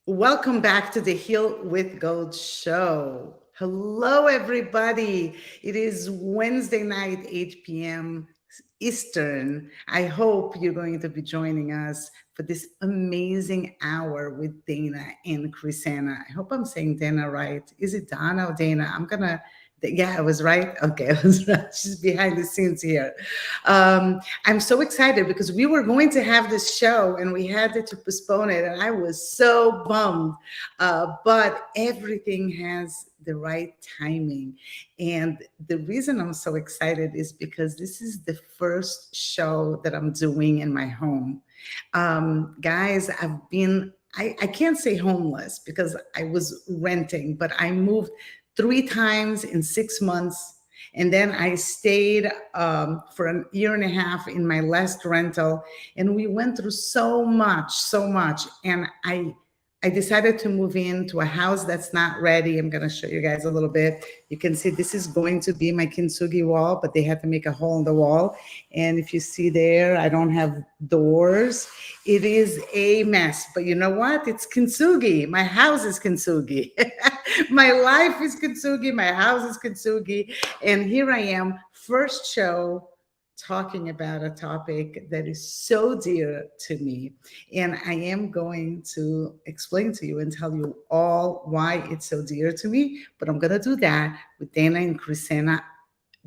Welcome back to the Heal with Gold show. Hello, everybody. It is Wednesday night, 8 p.m. Eastern. I hope you're going to be joining us for this amazing hour with Dana and Krisanna. I hope I'm saying Dana right. Is it Dana or Dana? Yeah, I was right. Okay, I was right. She's behind the scenes here. I'm so excited because we were going to have this show and we had to postpone it, and I was so bummed. But everything has the right timing. And the reason I'm so excited is because this is the first show that I'm doing in my home. Guys, I can't say homeless because I was renting, but I moved 3 times in 6 months. And then I stayed for a year and a half in my last rental. And we went through so much, so much. And I decided to move into a house that's not ready. I'm going to show you guys a little bit. You can see this is going to be my kintsugi wall, but they had to make a hole in the wall. And if you see there, I don't have doors. It is a mess, but you know what? It's kintsugi. My house is kintsugi. My life is kintsugi. My house is kintsugi. And here I am, first show talking about a topic that is so dear to me. And I am going to explain to you and tell you all why it's so dear to me. But I'm going to do that with Dana and Krisanna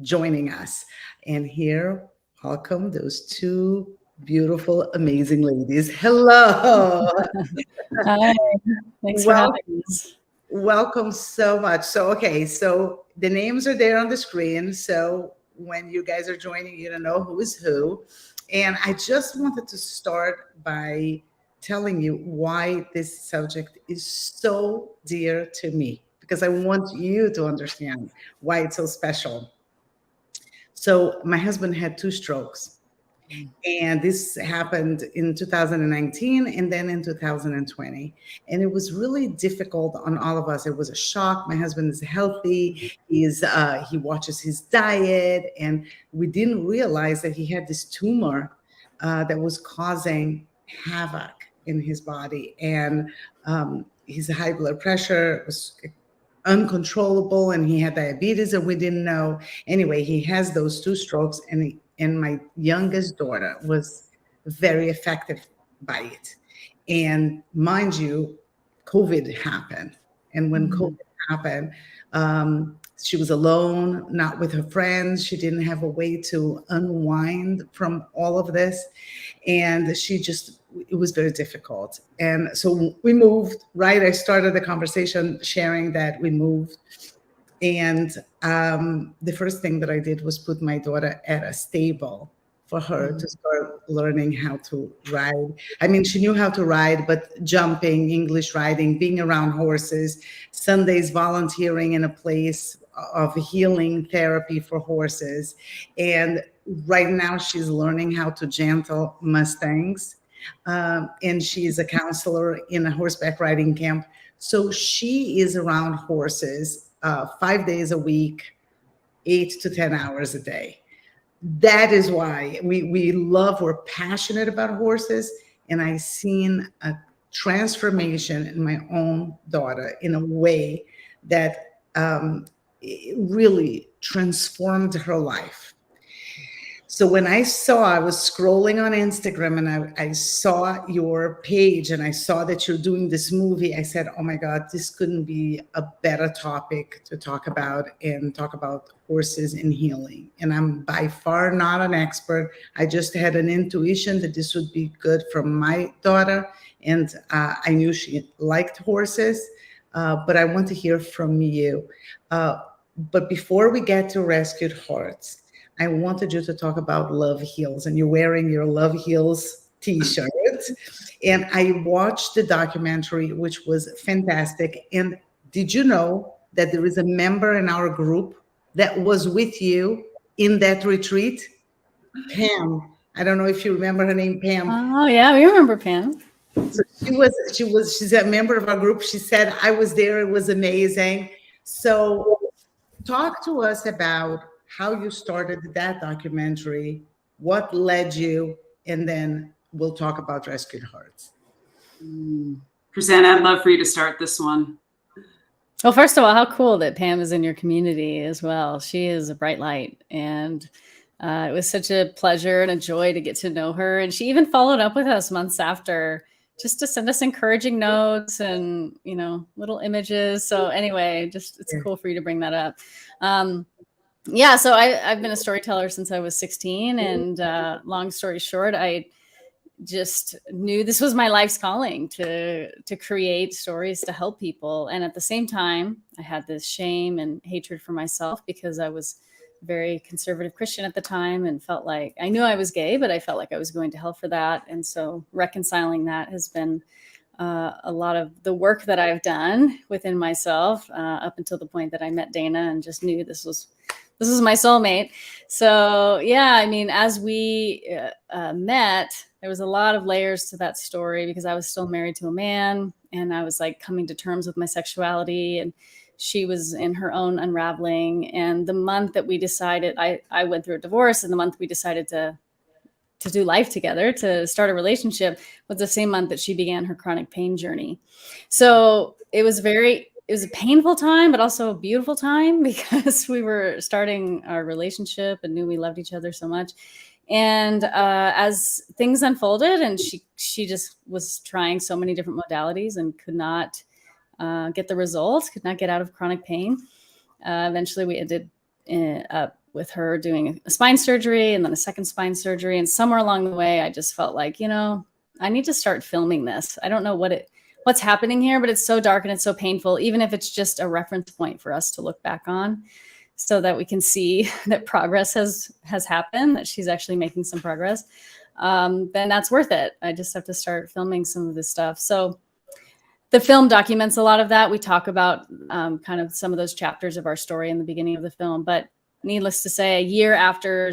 joining us. And here, welcome those two beautiful, amazing ladies. Hello. Hi, thanks for Well, having us. welcome so much. So the names are there on the screen. So when you guys are joining, you don't know who is who. And I just wanted to start by telling you why this subject is so dear to me, because I want you to understand why it's so special. So my husband had 2 strokes. And this happened in 2019 and then in 2020. And it was really difficult on all of us. It was a shock. My husband is healthy. He watches his diet. And we didn't realize that he had this tumor that was causing havoc in his body. And his high blood pressure was uncontrollable, and he had diabetes and we didn't know. Anyway, he has those 2 strokes, and my youngest daughter was very affected by it. And mind you, COVID happened. And when COVID happened, she was alone, not with her friends. She didn't have a way to unwind from all of this. And it was very difficult. And so we moved, right? I started the conversation sharing that we moved. And the first thing that I did was put my daughter at a stable for her to start learning how to ride. I mean, she knew how to ride, but jumping, English riding, being around horses, Sundays volunteering in a place of healing therapy for horses. And right now she's learning how to gentle Mustangs. And she's a counselor in a horseback riding camp. So she is around horses 5 days a week, 8 to 10 hours a day. That is why we're passionate about horses. And I've seen a transformation in my own daughter in a way that it really transformed her life. So when I was scrolling on Instagram, and I saw your page and I saw that you're doing this movie, I said, oh my God, this couldn't be a better topic to talk about, and talk about horses and healing. And I'm by far not an expert. I just had an intuition that this would be good for my daughter. And I knew she liked horses, but I want to hear from you. But before we get to Rescued Hearts, I wanted you to talk about Love Heals, and you're wearing your Love Heals t-shirt. And I watched the documentary, which was fantastic. And did you know that there is a member in our group that was with you in that retreat? Pam. I don't know if you remember her name, Pam. Oh yeah, we remember Pam. So she's a member of our group. She said, I was there. It was amazing. So talk to us about how you started that documentary, what led you, and then we'll talk about Rescued Hearts. Krisanna, I'd love for you to start this one. Well, first of all, how cool that Pam is in your community as well. She is a bright light, and it was such a pleasure and a joy to get to know her. And she even followed up with us months after, just to send us encouraging notes and little images. So anyway, just it's cool for you to bring that up. Yeah, so I've been a storyteller since I was 16, and long story short, I just knew this was my life's calling to create stories to help people. And at the same time, I had this shame and hatred for myself because I was a very conservative Christian at the time and felt like I knew I was gay, but I felt like I was going to hell for that. And so reconciling that has been a lot of the work that I've done within myself up until the point that I met Dana and just knew this was my soulmate. So yeah, I mean, as we met, there was a lot of layers to that story because I was still married to a man and I was like coming to terms with my sexuality, and she was in her own unraveling. And the month that we decided, I went through a divorce, and the month we decided to do life together, to start a relationship, was the same month that she began her chronic pain journey. So it was a painful time, but also a beautiful time because we were starting our relationship and knew we loved each other so much. And as things unfolded, and she just was trying so many different modalities and could not get the results, could not get out of chronic pain. Eventually we ended up with her doing a spine surgery and then a second spine surgery. And somewhere along the way, I just felt like, I need to start filming this. I don't know what's happening here, but it's so dark and it's so painful, even if it's just a reference point for us to look back on so that we can see that progress has happened, that she's actually making some progress. Then that's worth it. I just have to start filming some of this stuff. So the film documents a lot of that. We talk about kind of some of those chapters of our story in the beginning of the film, but needless to say, a year after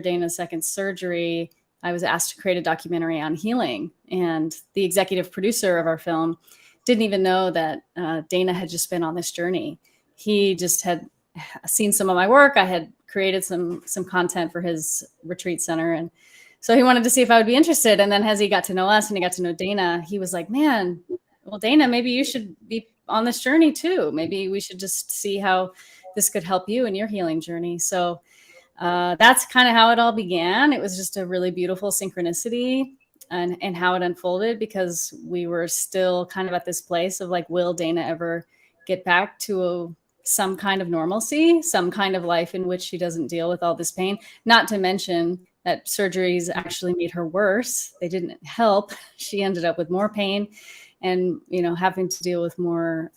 Dana's second surgery, I was asked to create a documentary on healing. And the executive producer of our film didn't even know that Dana had just been on this journey. He just had seen some of my work. I had created some content for his retreat center. And so he wanted to see if I would be interested. And then as he got to know us and he got to know Dana, he was like, man, well, Dana, maybe you should be on this journey too. Maybe we should just see how this could help you in your healing journey. So that's kind of how it all began. It was just a really beautiful synchronicity and how it unfolded, because we were still kind of at this place of like, will Dana ever get back to some kind of normalcy, some kind of life in which she doesn't deal with all this pain? Not to mention that surgeries actually made her worse. They didn't help. She ended up with more pain and, having to deal with more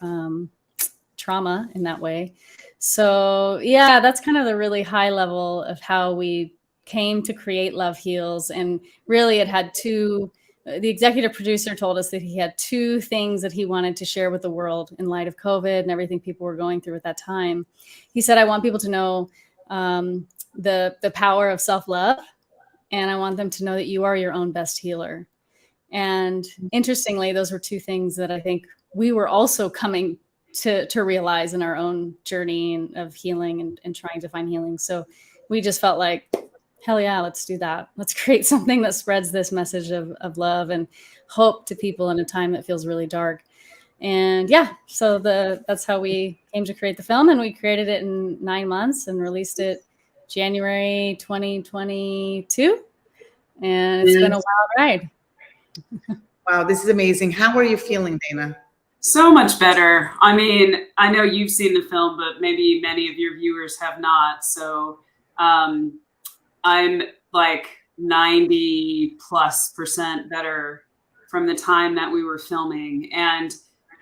trauma in that way. So yeah, that's kind of the really high level of how we came to create Love Heals. And really it had the executive producer told us that he had two things that he wanted to share with the world in light of COVID and everything people were going through at that time. He said, I want people to know the power of self-love, and I want them to know that you are your own best healer. And interestingly, those were two things that I think we were also coming to realize in our own journey of healing and trying to find healing. So we just felt like, hell yeah, let's do that. Let's create something that spreads this message of love and hope to people in a time that feels really dark. And yeah, so that's how we came to create the film, and we created it in 9 months and released it January 2022. And it's been a wild ride. Wow, this is amazing. How are you feeling, Dana? So much better. I mean, I know you've seen the film, but maybe many of your viewers have not. So I'm like 90+% better from the time that we were filming. And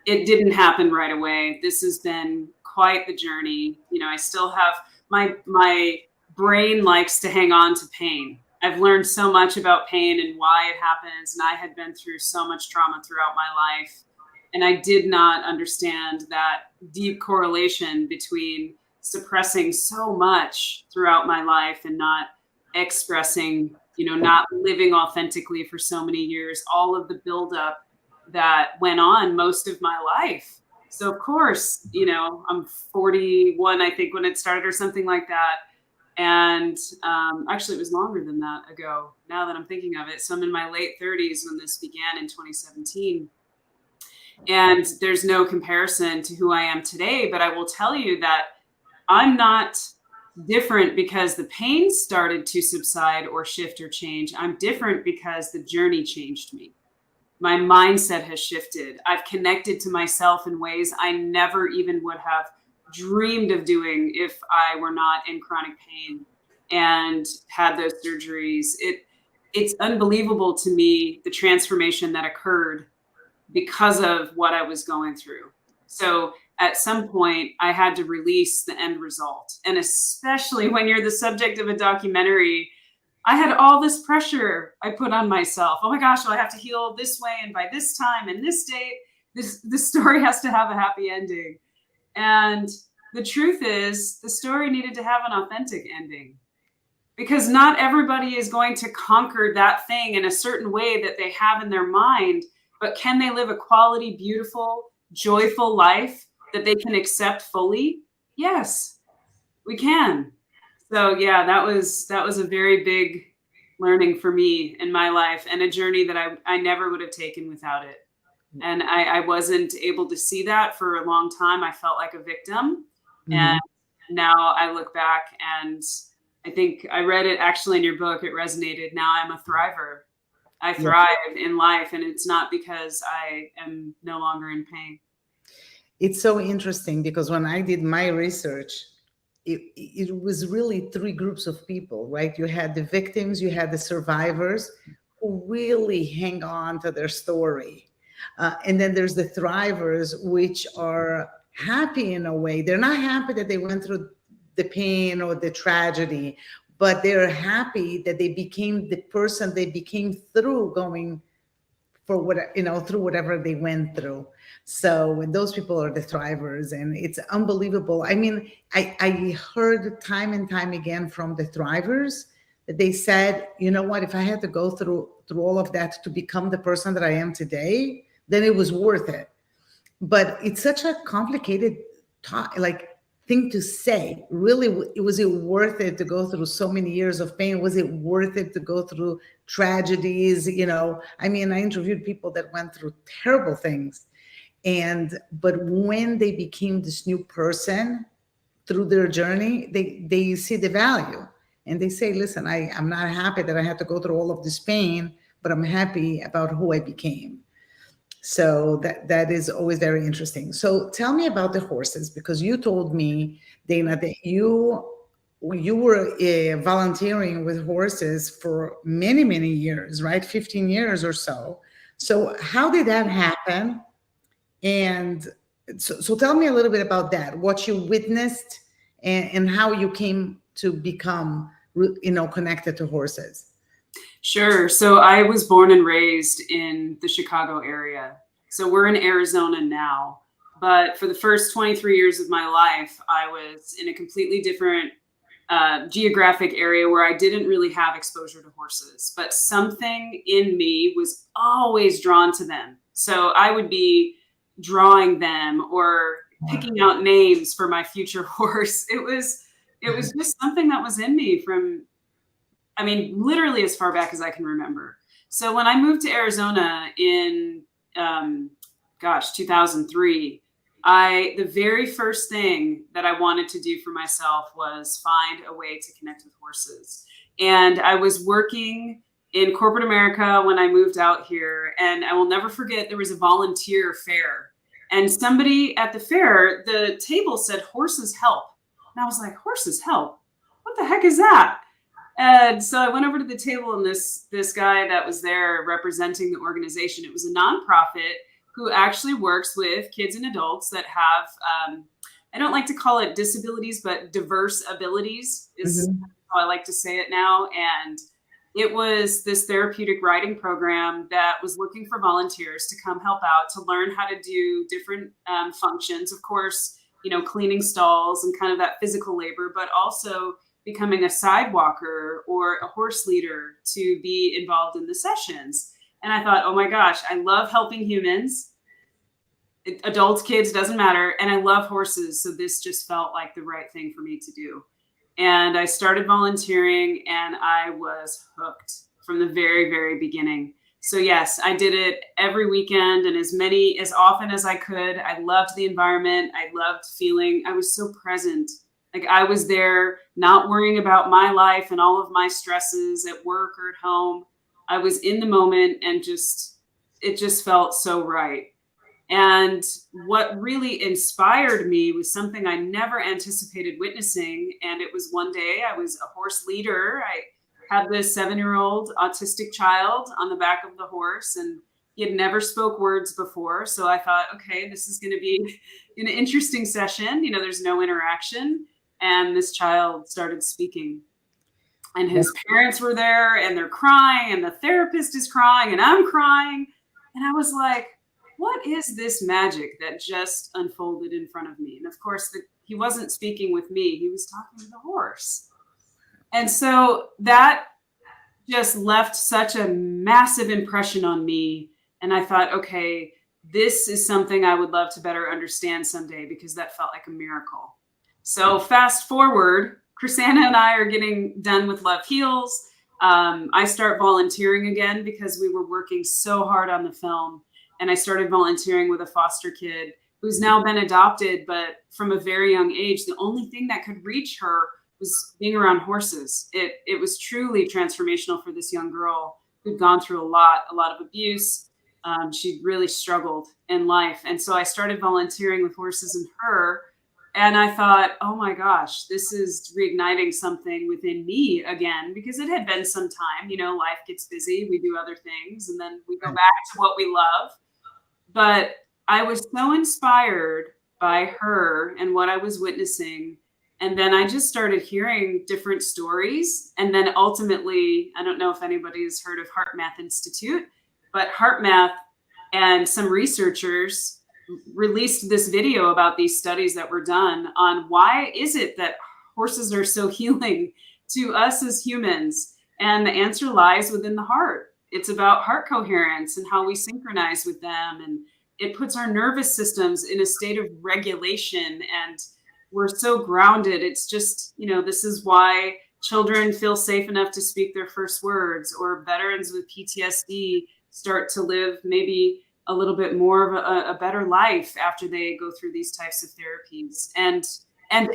it didn't happen right away. This has been quite the journey. I still have my brain likes to hang on to pain. I've learned so much about pain and why it happens. And I had been through so much trauma throughout my life. And I did not understand that deep correlation between suppressing so much throughout my life and not expressing, not living authentically for so many years, all of the buildup that went on most of my life. So of course, I'm 41, I think, when it started or something like that. And actually it was longer than that ago, now that I'm thinking of it. So I'm in my late 30s when this began in 2017. And there's no comparison to who I am today. But I will tell you that I'm not different because the pain started to subside or shift or change. I'm different because the journey changed me. My mindset has shifted. I've connected to myself in ways I never even would have dreamed of doing if I were not in chronic pain and had those surgeries. It's unbelievable to me, the transformation that occurred because of what I was going through. So at some point I had to release the end result. And especially when you're the subject of a documentary, I had all this pressure I put on myself. Oh my gosh, well, I have to heal this way, and by this time and this date, this story has to have a happy ending. And the truth is, the story needed to have an authentic ending, because not everybody is going to conquer that thing in a certain way that they have in their mind. But can they live a quality, beautiful, joyful life that they can accept fully? Yes, we can. So yeah, that was a very big learning for me in my life, and a journey that I never would have taken without it. And I wasn't able to see that for a long time. I felt like a victim. Mhm. And now I look back, and I think I read it actually in your book. It resonated. Now I'm a thriver. I thrive in life, and it's not because I am no longer in pain. It's so interesting because when I did my research, it was really three groups of people, right? You had the victims, you had the survivors who really hang on to their story. And then there's the thrivers, which are happy in a way. They're not happy that they went through the pain or the tragedy, but they're happy that they became the person they became through going for what, through whatever they went through. So those people are the thrivers, and it's unbelievable. I mean, I heard time and time again from the thrivers that they said, you know what, if I had to go through all of that to become the person that I am today, then it was worth it. But it's such a complicated thing to say. Really, was it worth it to go through so many years of pain? Was it worth it to go through tragedies? I mean, I interviewed people that went through terrible things, but when they became this new person through their journey, they see the value, and they say, listen, I'm not happy that I had to go through all of this pain, but I'm happy about who I became. So that is always very interesting. So tell me about the horses, because you told me, Dana, that you were volunteering with horses for many, many years, right? 15 years or so. So how did that happen? And so tell me a little bit about that, what you witnessed, and how you came to become, connected to horses. Sure. So I was born and raised in the Chicago area. So we're in Arizona now. But for the first 23 years of my life, I was in a completely different geographic area where I didn't really have exposure to horses. But something in me was always drawn to them. So I would be drawing them or picking out names for my future horse. It was just something that was in me from, I mean, literally as far back as I can remember. So when I moved to Arizona in, 2003, the very first thing that I wanted to do for myself was find a way to connect with horses. And I was working in corporate America when I moved out here. And I will never forget, there was a volunteer fair. And somebody at the fair, the table said, horses help. And I was like, horses help? What the heck is that? And so I went over to the table, and this guy that was there representing the organization, it was a nonprofit who actually works with kids and adults that have, I don't like to call it disabilities, but diverse abilities is how I like to say it now. And it was this therapeutic riding program that was looking for volunteers to come help out, to learn how to do different functions, of course, cleaning stalls and kind of that physical labor, but also becoming a sidewalker or a horse leader to be involved in the sessions. And I thought, oh my gosh, I love helping humans, adults, kids, doesn't matter. And I love horses. So this just felt like the right thing for me to do. And I started volunteering, and I was hooked from the very, very beginning. So yes, I did it every weekend and as often as I could. I loved the environment. I loved feeling, I was so present. Like I was there, not worrying about my life and all of my stresses at work or at home. I was in the moment and it just felt so right. And what really inspired me was something I never anticipated witnessing. And it was one day I was a horse leader. I had this 7-year-old autistic child on the back of the horse, and he had never spoke words before. So I thought, okay, this is going to be an interesting session. You know, there's no interaction. And this child started speaking. And his parents were there and they're crying and the therapist is crying and I'm crying. And I was like, what is this magic that just unfolded in front of me? And of course, he wasn't speaking with me. He was talking to the horse. And so that just left such a massive impression on me. And I thought, okay, this is something I would love to better understand someday, because that felt like a miracle. So fast forward, Krisanna and I are getting done with Love Heals. I start volunteering again because we were working so hard on the film. And I started volunteering with a foster kid who's now been adopted, but from a very young age, the only thing that could reach her was being around horses. It was truly transformational for this young girl who'd gone through a lot of abuse. She really struggled in life. And so I started volunteering with horses and her. And I thought, oh my gosh, this is reigniting something within me again, because it had been some time. You know, life gets busy, we do other things, and then we go back to what we love. But I was so inspired by her and what I was witnessing. And then I just started hearing different stories. And then ultimately, I don't know if anybody's heard of Heart Math Institute, but Heart Math and some researchers released this video about these studies that were done on why is it that horses are so healing to us as humans. And the answer lies within the heart. It's about heart coherence and how we synchronize with them. And it puts our nervous systems in a state of regulation, and we're so grounded. It's just, you know, this is why children feel safe enough to speak their first words, or veterans with PTSD start to live maybe a little bit more of a better life after they go through these types of therapies, and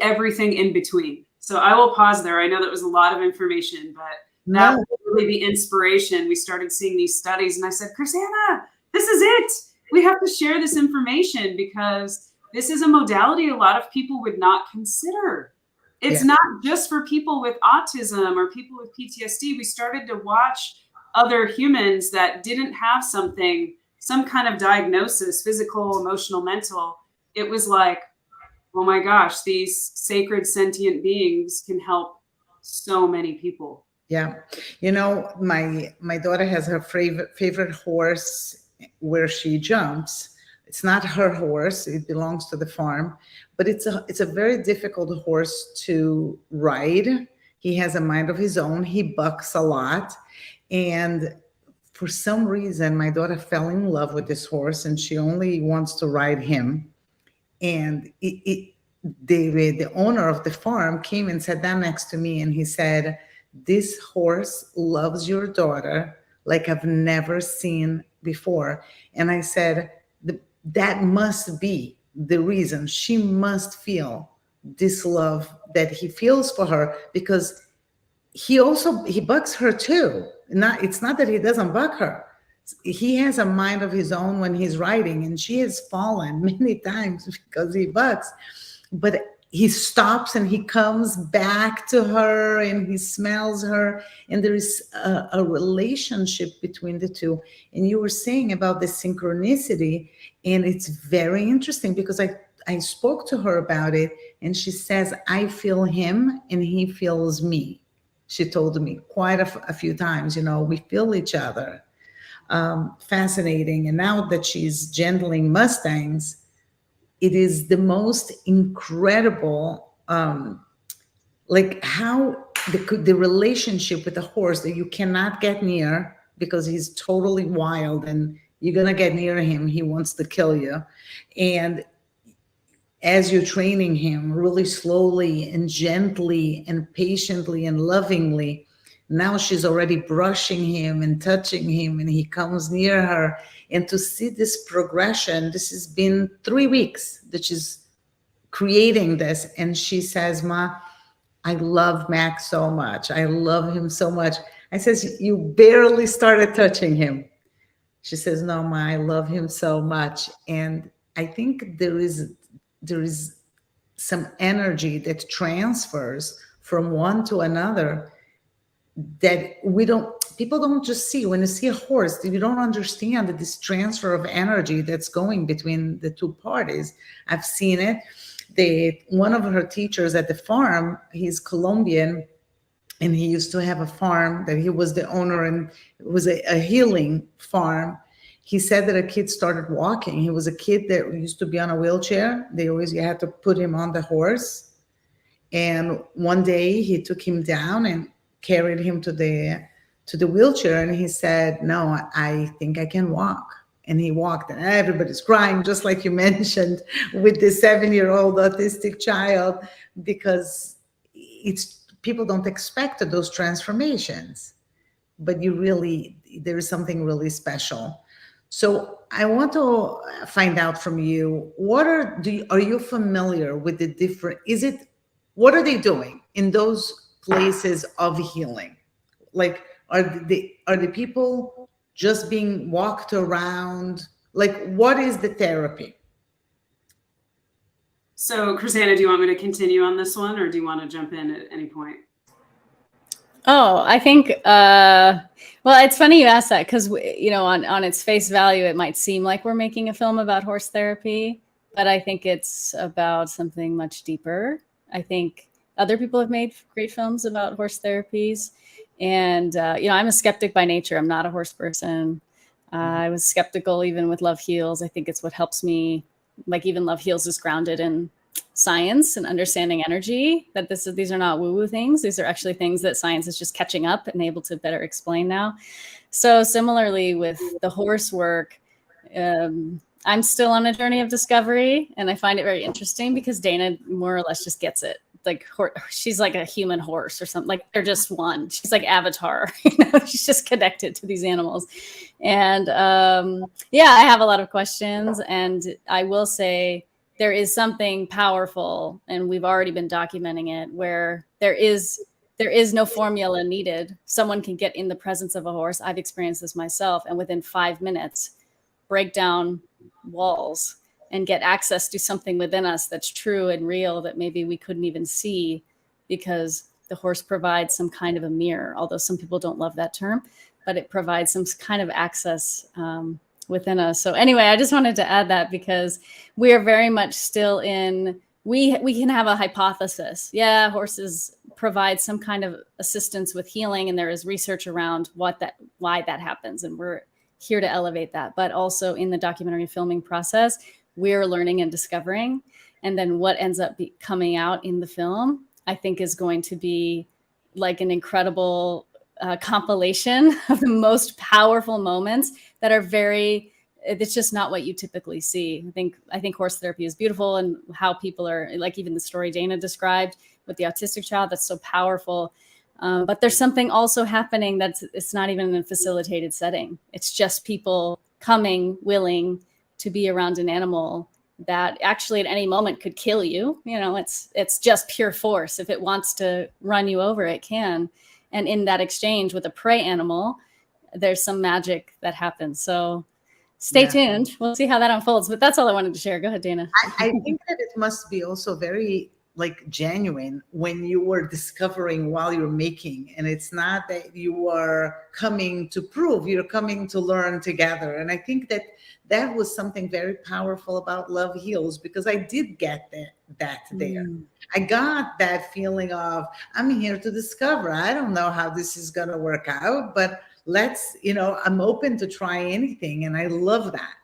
everything in between. So I will pause there. I know that was a lot of information, but that was really the inspiration. We started seeing these studies and I said, Krisanna, this is it. We have to share this information, because this is a modality a lot of people would not consider. It's not just for people with autism or people with PTSD. We started to watch other humans that didn't have some kind of diagnosis, physical, emotional, mental. It was like, oh my gosh, these sacred sentient beings can help so many people. Yeah. You know, my daughter has her favorite horse where she jumps. It's not her horse. It belongs to the farm, but it's a very difficult horse to ride. He has a mind of his own. He bucks a lot. And for some reason, my daughter fell in love with this horse and she only wants to ride him. And the owner of the farm came and sat down next to me and he said, this horse loves your daughter like I've never seen before. And I said, that must be the reason. She must feel this love that he feels for her, because he bucks her too. It's not that he doesn't buck her. He has a mind of his own when he's riding, and she has fallen many times because he bucks. But he stops and he comes back to her and he smells her, and there is a relationship between the two. And you were saying about the synchronicity, and it's very interesting because I spoke to her about it, and she says, I feel him and he feels me. She told me quite a few times, you know, we feel each other. Fascinating. And now that she's gentling Mustangs, it is the most incredible, like how the relationship with the horse that you cannot get near because he's totally wild, and you're going to get near him, he wants to kill you. And as you're training him really slowly and gently and patiently and lovingly, now she's already brushing him and touching him, and he comes near her. And to see this progression, this has been 3 weeks that she's creating this. And she says, Ma, I love Max so much. I love him so much. I says, you barely started touching him. She says, no, Ma, I love him so much. And I think there is some energy that transfers from one to another that people don't just see. When you see a horse, you don't understand that this transfer of energy that's going between the two parties. I've seen it. One of her teachers at the farm, he's Colombian, and he used to have a farm that he was the owner, and it was a healing farm. He said that a kid started walking. He was a kid that used to be on a wheelchair. You had to put him on the horse. And one day he took him down and carried him to the wheelchair. And he said, no, I think I can walk. And he walked, and everybody's crying, just like you mentioned with the 7-year-old autistic child, because people don't expect those transformations, but there is something really special. So I want to find out from you, are you familiar with the different, what are they doing in those places of healing? Like, are the people just being walked around? Like, what is the therapy? So, Krisanna, do you want me to continue on this one, or do you want to jump in at any point? Oh, I think, well, it's funny you asked that, because, on its face value, it might seem like we're making a film about horse therapy, but I think it's about something much deeper. I think other people have made great films about horse therapies. And, I'm a skeptic by nature. I'm not a horse person. I was skeptical even with Love Heals. I think it's what helps me. Like, even Love Heals is grounded in science and understanding energy, that these are not woo-woo things. These are actually things that science is just catching up and able to better explain now. So similarly with the horse work, I'm still on a journey of discovery, and I find it very interesting because Dana more or less just gets it. Like, she's like a human horse or something. Like, they're just one. She's like Avatar. She's just connected to these animals. And I have a lot of questions. And I will say there is something powerful, and we've already been documenting it, where there is no formula needed. Someone can get in the presence of a horse. I've experienced this myself, and within 5 minutes, break down walls and get access to something within us that's true and real that maybe we couldn't even see, because the horse provides some kind of a mirror, although some people don't love that term, but it provides some kind of access within us. So anyway, I just wanted to add that, because we are very much still we can have a hypothesis. Yeah, horses provide some kind of assistance with healing, and there is research around why that happens, and we're here to elevate that. But also in the documentary filming process, we're learning and discovering. And then what ends up coming out in the film, I think, is going to be like an incredible compilation of the most powerful moments that are it's just not what you typically see. I think horse therapy is beautiful, and how people are, like even the story Dana described with the autistic child, that's so powerful. But there's something also happening it's not even in a facilitated setting. It's just people coming willing to be around an animal that actually at any moment could kill you. It's just pure force. If it wants to run you over, it can. And in that exchange with a prey animal, there's some magic that happens. So stay tuned. We'll see how that unfolds. But that's all I wanted to share. Go ahead, Dana. I think that it must be also very genuine when you were discovering while you're making, and it's not that you are coming to prove, you're coming to learn together. And I think that was something very powerful about Love Heals, because I did get that there. I got that feeling of, I'm here to discover. I don't know how this is going to work out, but I'm open to try anything. And I love that.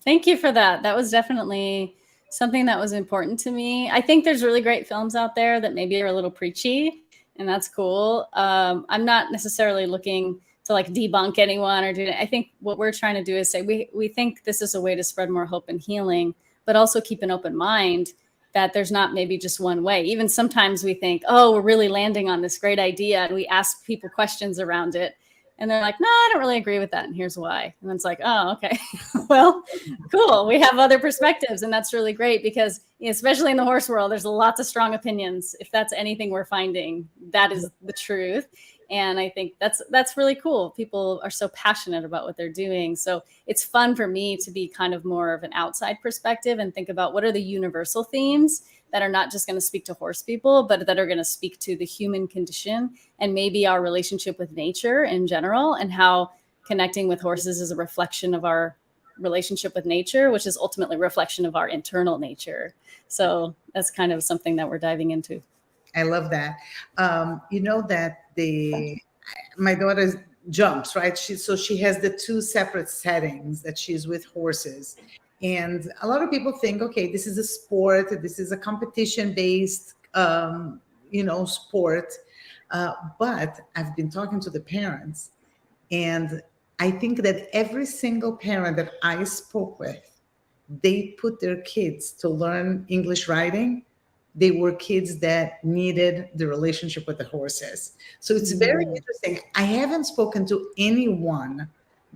Thank you for that. That was definitely something that was important to me. I think there's really great films out there that maybe are a little preachy, and that's cool. I'm not necessarily looking to debunk anyone or do it. I think what we're trying to do is say we think this is a way to spread more hope and healing, but also keep an open mind that there's not maybe just one way. Even sometimes we think, oh, we're really landing on this great idea, and we ask people questions around it, and they're like, no, I don't really agree with that, and here's why. And it's like, oh, okay. Well, cool. We have other perspectives, and that's really great because, especially in the horse world, there's lots of strong opinions. If that's anything we're finding, that is the truth. And I think that's really cool. People are so passionate about what they're doing. So it's fun for me to be kind of more of an outside perspective and think about what are the universal themes that are not just going to speak to horse people, but that are going to speak to the human condition and maybe our relationship with nature in general, and how connecting with horses is a reflection of our relationship with nature, which is ultimately a reflection of our internal nature. So that's kind of something that we're diving into. I love that. You know that my daughter jumps, right? So she has the two separate settings that she's with horses. And a lot of people think, okay, this is a sport, this is a competition-based, sport. But I've been talking to the parents, and I think that every single parent that I spoke with, they put their kids to learn English riding. They were kids that needed the relationship with the horses. So it's very interesting. I haven't spoken to anyone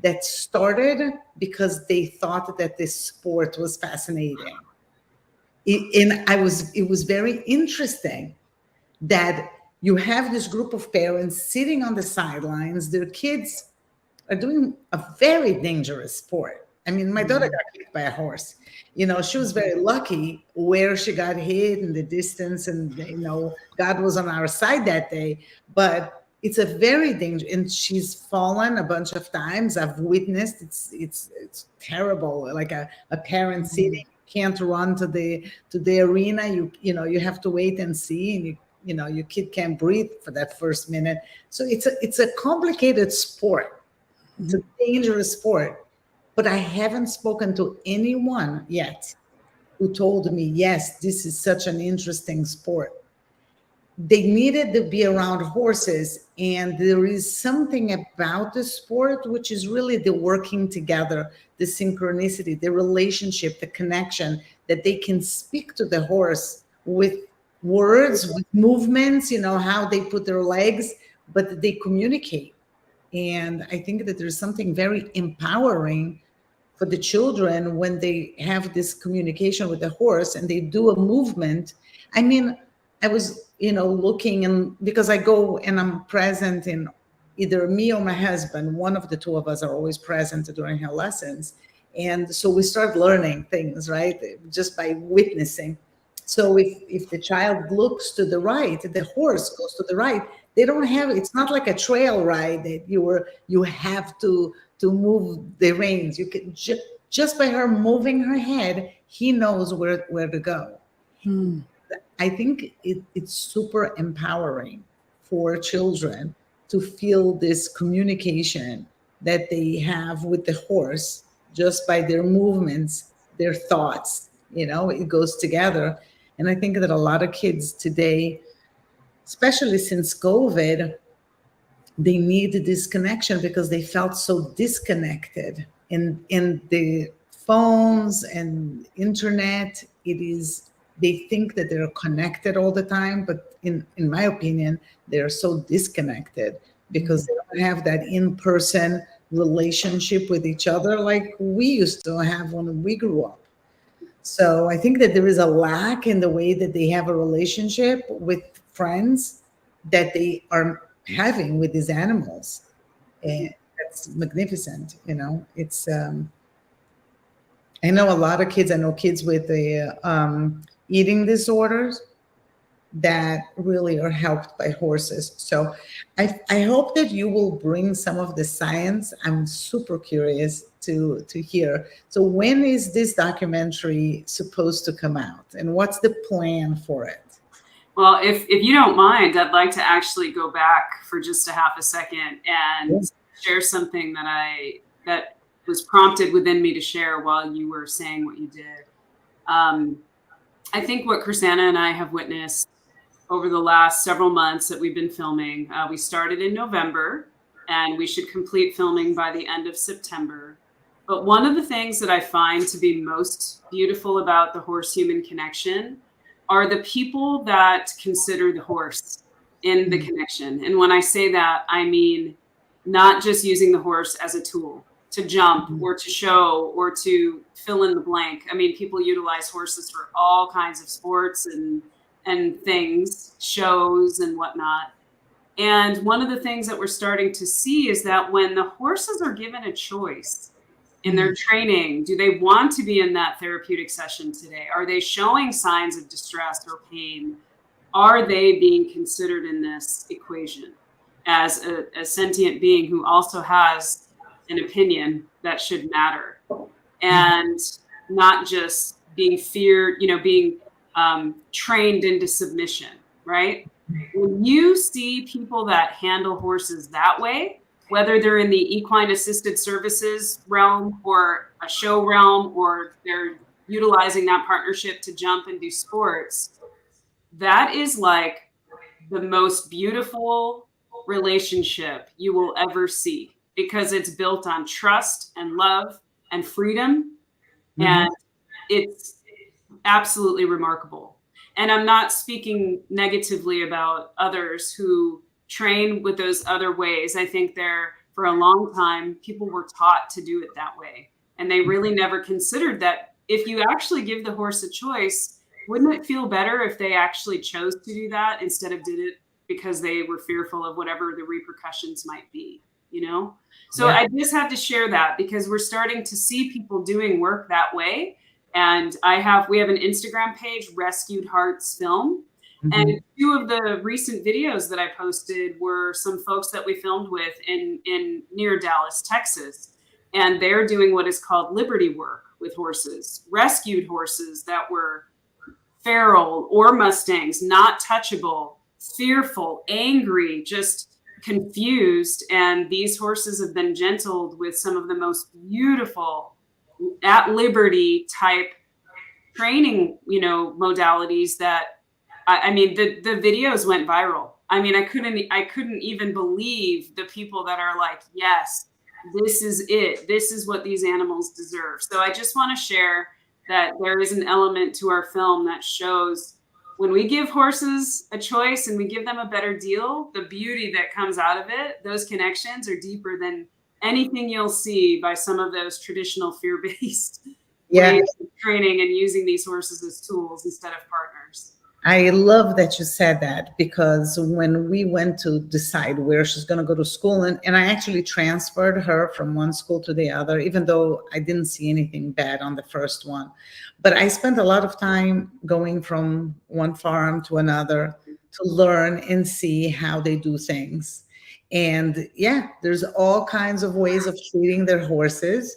that started because they thought that this sport was fascinating. It was very interesting that you have this group of parents sitting on the sidelines. Their kids are doing a very dangerous sport. I mean, my daughter got hit by a horse. She was very lucky where she got hit in the distance, and God was on our side that day. But it's a very dangerous, and she's fallen a bunch of times. I've witnessed it's terrible. Like a parent sitting, can't run to the arena. You have to wait and see, and your kid can't breathe for that first minute. So it's a complicated sport. It's a dangerous sport. But I haven't spoken to anyone yet who told me, yes, this is such an interesting sport. They needed to be around horses, and there is something about the sport which is really the working together, the synchronicity, the relationship, the connection, that they can speak to the horse with words, with movements, how they put their legs, but they communicate. And I think that there's something very empowering for the children when they have this communication with the horse and they do a movement. I mean, I was, looking, and because I go and I'm present in either me or my husband, one of the two of us are always present during her lessons. And so we start learning things, right? Just by witnessing. So if the child looks to the right, the horse goes to the right. It's not like a trail ride that you have to move the reins. You can just by her moving her head, he knows where to go. I think it's super empowering for children to feel this communication that they have with the horse just by their movements, their thoughts. It goes together. And I think that a lot of kids today, especially since COVID, they need this connection because they felt so disconnected in the phones and internet. They think that they're connected all the time, but in my opinion, they're so disconnected because they don't have that in-person relationship with each other like we used to have when we grew up. So I think that there is a lack in the way that they have a relationship with friends that they are having with these animals. And that's magnificent. It's I know a lot of kids. I know kids with the eating disorders that really are helped by horses. So I hope that you will bring some of the science. I'm super curious to hear. So when is this documentary supposed to come out, and what's the plan for it? Well, if you don't mind, I'd like to actually go back for just a half a second and share something that was prompted within me to share while you were saying what you did. I think what Krisanna and I have witnessed over the last several months that we've been filming, we started in November and we should complete filming by the end of September. But one of the things that I find to be most beautiful about the horse-human connection are the people that consider the horse in the connection. And when I say that, I mean not just using the horse as a tool to jump or to show or to fill in the blank. I mean, people utilize horses for all kinds of sports and things, shows and whatnot. And one of the things that we're starting to see is that when the horses are given a choice in their training, do they want to be in that therapeutic session today? Are they showing signs of distress or pain? Are they being considered in this equation as a sentient being who also has an opinion that should matter, and not just being feared, being trained into submission, right? When you see people that handle horses that way, whether they're in the equine assisted services realm or a show realm, or they're utilizing that partnership to jump and do sports, that is like the most beautiful relationship you will ever see, because it's built on trust and love and freedom. And it's absolutely remarkable. And I'm not speaking negatively about others who train with those other ways. I think for a long time, people were taught to do it that way. And they really never considered that if you actually give the horse a choice, wouldn't it feel better if they actually chose to do that instead of did it because they were fearful of whatever the repercussions might be, So I just had to share that because we're starting to see people doing work that way. And we have an Instagram page, Rescued Hearts Film. And 2 of the recent videos that I posted were some folks that we filmed with in near Dallas, Texas. And they're doing what is called liberty work with horses, rescued horses that were feral or Mustangs, not touchable, fearful, angry, just confused. And these horses have been gentled with some of the most beautiful at liberty type training, modalities that I mean, the videos went viral. I mean, I couldn't even believe the people that are like, yes, this is it. This is what these animals deserve. So I just want to share that there is an element to our film that shows when we give horses a choice and we give them a better deal, the beauty that comes out of it, those connections are deeper than anything you'll see by some of those traditional fear-based ways of training and using these horses as tools instead of partners. I love that you said that, because when we went to decide where she's going to go to school, and I actually transferred her from one school to the other, even though I didn't see anything bad on the first one. But I spent a lot of time going from one farm to another to learn and see how they do things. And yeah, there's all kinds of ways of treating their horses.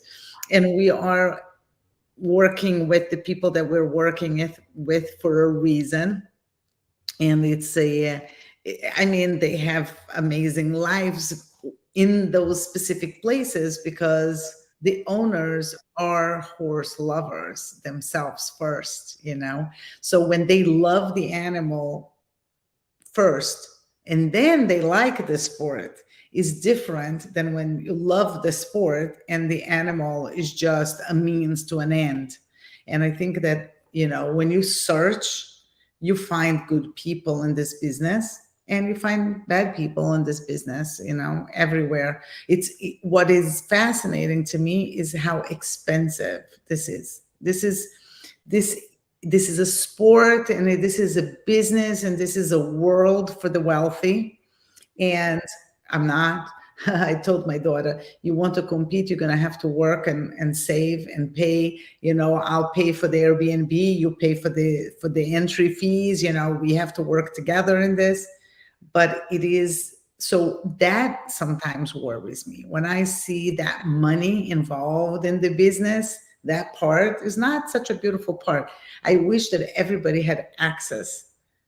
And we are working with the people that we're working with for a reason. And I mean, they have amazing lives in those specific places because the owners are horse lovers themselves first, So when they love the animal first and then they like the sport, is different than when you love the sport and the animal is just a means to an end. And I think that, when you search, you find good people in this business and you find bad people in this business, everywhere. What is fascinating to me is how expensive this is. This is a sport, and this is a business, and this is a world for the wealthy. And I'm not. I told my daughter, you want to compete, you're going to have to work and save and pay. I'll pay for the Airbnb, you pay for the entry fees. We have to work together in this. But it is, so that sometimes worries me. When I see that money involved in the business, that part is not such a beautiful part. I wish that everybody had access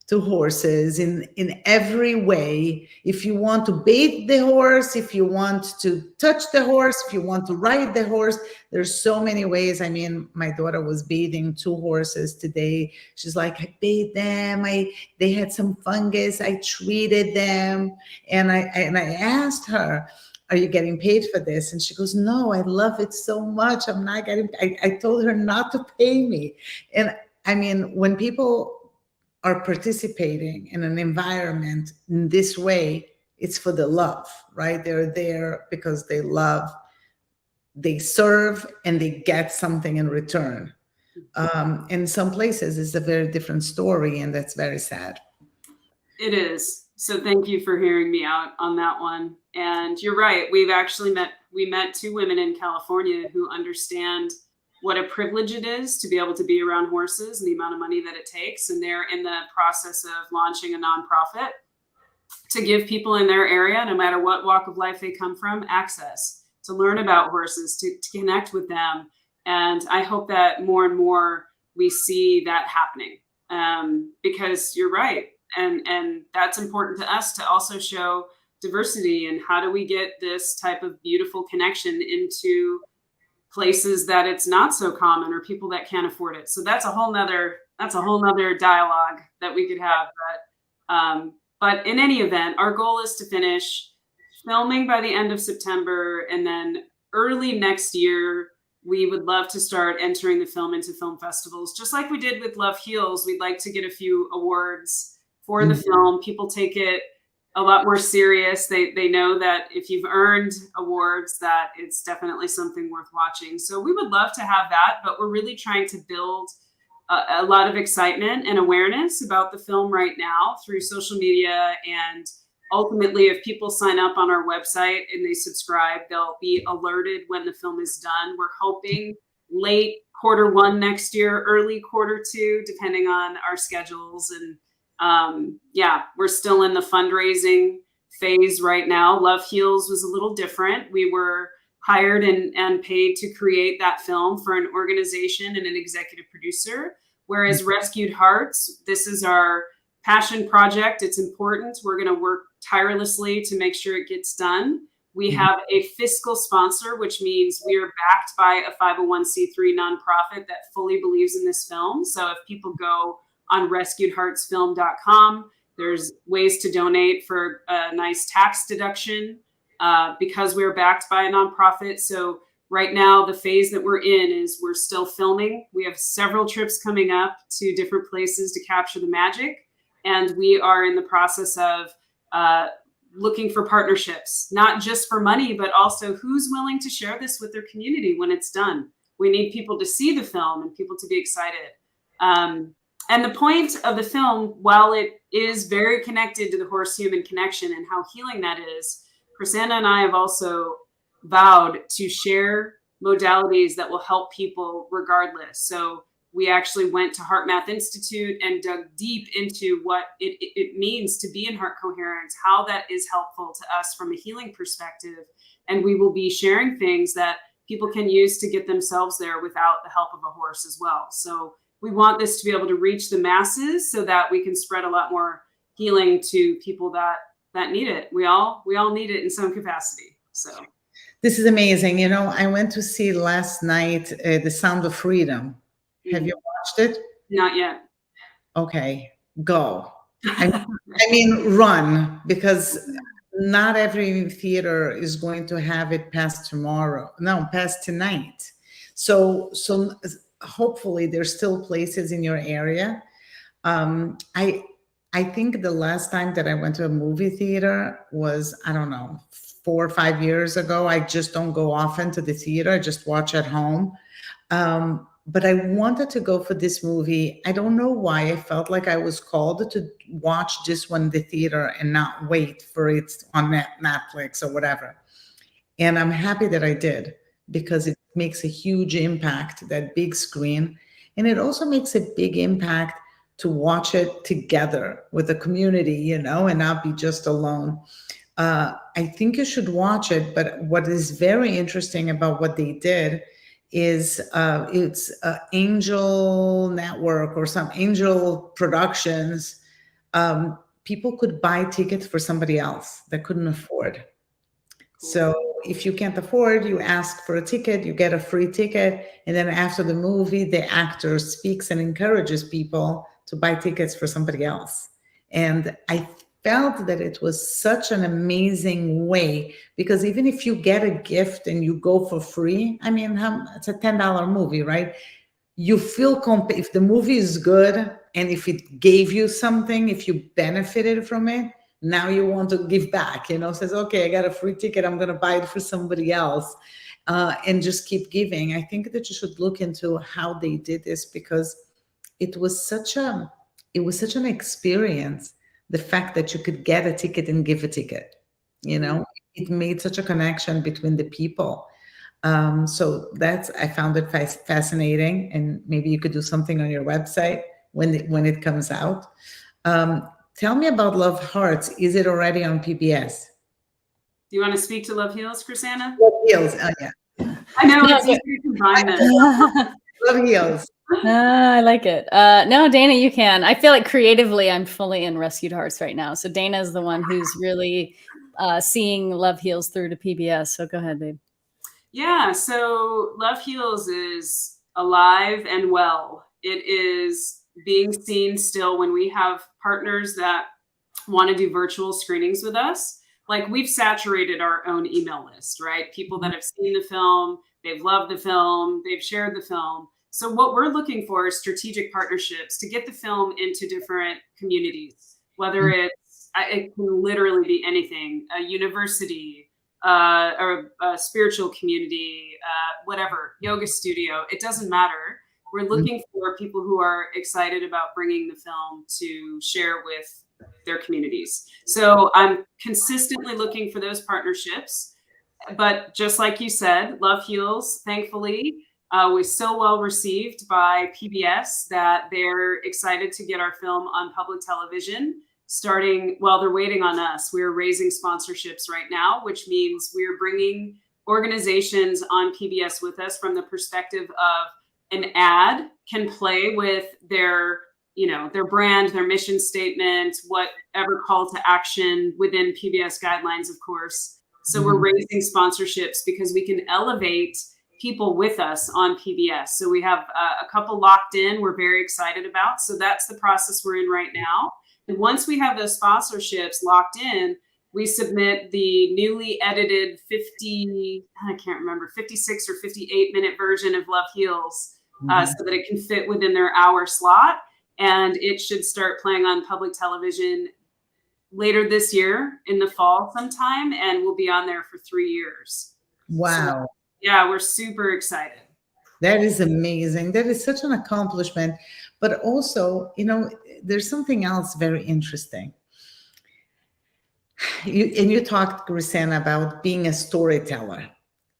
to horses in every way. If you want to bait the horse, if you want to touch the horse, if you want to ride the horse, there's so many ways. I mean, my daughter was bathing 2 horses today. She's like, I bathed them. They had some fungus. I treated them. And I asked her, are you getting paid for this? And she goes, no, I love it so much. I'm not getting, I told her not to pay me. And I mean, when people are participating in an environment in this way, it's for the love, right? They're there because they love, they serve, and they get something in return. In some places, it's a very different story, and that's very sad. It is. So thank you for hearing me out on that one. And you're right. We met two women in California who understand what a privilege it is to be able to be around horses and the amount of money that it takes. And they're in the process of launching a nonprofit to give people in their area, no matter what walk of life they come from, access to learn about horses, to connect with them. And I hope that more and more we see that happening, because you're right. And that's important to us to also show diversity, and how do we get this type of beautiful connection into places that it's not so common, or people that can't afford it. So that's a whole nother dialogue that we could have. But in any event, our goal is to finish filming by the end of September, and then early next year, we would love to start entering the film into film festivals, just like we did with Love Heals. We'd like to get a few awards for the film. People take it a lot more serious. They know that if you've earned awards, that it's definitely something worth watching. So we would love to have that, but we're really trying to build a lot of excitement and awareness about the film right now through social media. And ultimately, if people sign up on our website and they subscribe, they'll be alerted when the film is done. We're hoping late Q1 next year, early Q2, depending on our schedules. And we're still in the fundraising phase right now. Love Heals was a little different. We were hired and paid to create that film for an organization and an executive producer, whereas Rescued Hearts, this is our passion project. It's important. We're going to work tirelessly to make sure it gets done. We have a fiscal sponsor, which means we are backed by a 501c3 nonprofit that fully believes in this film. So if people go on rescuedheartsfilm.com, there's ways to donate for a nice tax deduction because we're backed by a nonprofit. So right now, the phase that we're in is we're still filming. We have several trips coming up to different places to capture the magic. And we are in the process of looking for partnerships, not just for money, but also who's willing to share this with their community when it's done. We need people to see the film and people to be excited. And the point of the film, while it is very connected to the horse-human connection and how healing that is, Krisanna and I have also vowed to share modalities that will help people regardless. So we actually went to HeartMath Institute and dug deep into what it means to be in heart coherence, how that is helpful to us from a healing perspective. And we will be sharing things that people can use to get themselves there without the help of a horse as well. So we want this to be able to reach the masses so that we can spread a lot more healing to people that need it. We all need it in some capacity. So this is amazing. You know, I went to see last night The Sound of Freedom. Have you watched it? Not yet. Okay, go. I mean, run, because not every theater is going to have it past tonight. So hopefully there's still places in your area. I think the last time that I went to a movie theater was, I don't know, 4 or 5 years ago. I just don't go often to the theater. I just watch at home. But I wanted to go for this movie. I don't know why. I felt like I was called to watch this one in the theater and not wait for it on Netflix or whatever. And I'm happy that I did, because it makes a huge impact, that big screen. And it also makes a big impact to watch it together with the community, you know, and not be just alone. I think you should watch it. But what is very interesting about what they did is it's Angel Network or some Angel Productions. People could buy tickets for somebody else that couldn't afford. So if you can't afford, you ask for a ticket, you get a free ticket. And then after the movie, the actor speaks and encourages people to buy tickets for somebody else. And I felt that it was such an amazing way, because even if you get a gift and you go for free, I mean, it's a $10 movie, right? you feel if the movie is good and if it gave you something, if you benefited from it, now you want to give back, says, okay, I got a free ticket, I'm going to buy it for somebody else, and just keep giving. I think that you should look into how they did this, because it was such an experience. The fact that you could get a ticket and give a ticket, it made such a connection between the people. So I found it fascinating, and maybe you could do something on your website when it comes out. Tell me about Love Hearts. Is it already on PBS? Do you want to speak to Love Heals, Krisanna? Love Heals. Oh, yeah. I know, it's easy to combine them. Love Heals. I like it. No, Dana, you can. I feel like creatively, I'm fully in Rescued Hearts right now. So Dana is the one who's really seeing Love Heals through to PBS. So go ahead, babe. Yeah, so Love Heals is alive and well. It is being seen still when we have partners that want to do virtual screenings with us. Like, we've saturated our own email list, right? People that have seen the film, they've loved the film, they've shared the film. So what we're looking for is strategic partnerships to get the film into different communities, whether it can literally be anything, a university, or a spiritual community, whatever, yoga studio, it doesn't matter. We're looking for people who are excited about bringing the film to share with their communities. So I'm consistently looking for those partnerships. But just like you said, Love Heals, thankfully, was so well received by PBS that they're excited to get our film on public television. They're waiting on us. We're raising sponsorships right now, which means we're bringing organizations on PBS with us from the perspective of an ad can play with their brand, their mission statement, whatever call to action within PBS guidelines, of course. So we're raising sponsorships because we can elevate people with us on PBS. So we have a couple locked in we're very excited about. So that's the process we're in right now. And once we have those sponsorships locked in, we submit the newly edited 56 or 58-minute version of Love Heals, so that it can fit within their hour slot. And it should start playing on public television later this year in the fall sometime, and we'll be on there for 3 years. Wow. So, yeah, we're super excited. That is amazing. That is such an accomplishment. But also, there's something else very interesting. You talked, Krisanna, about being a storyteller.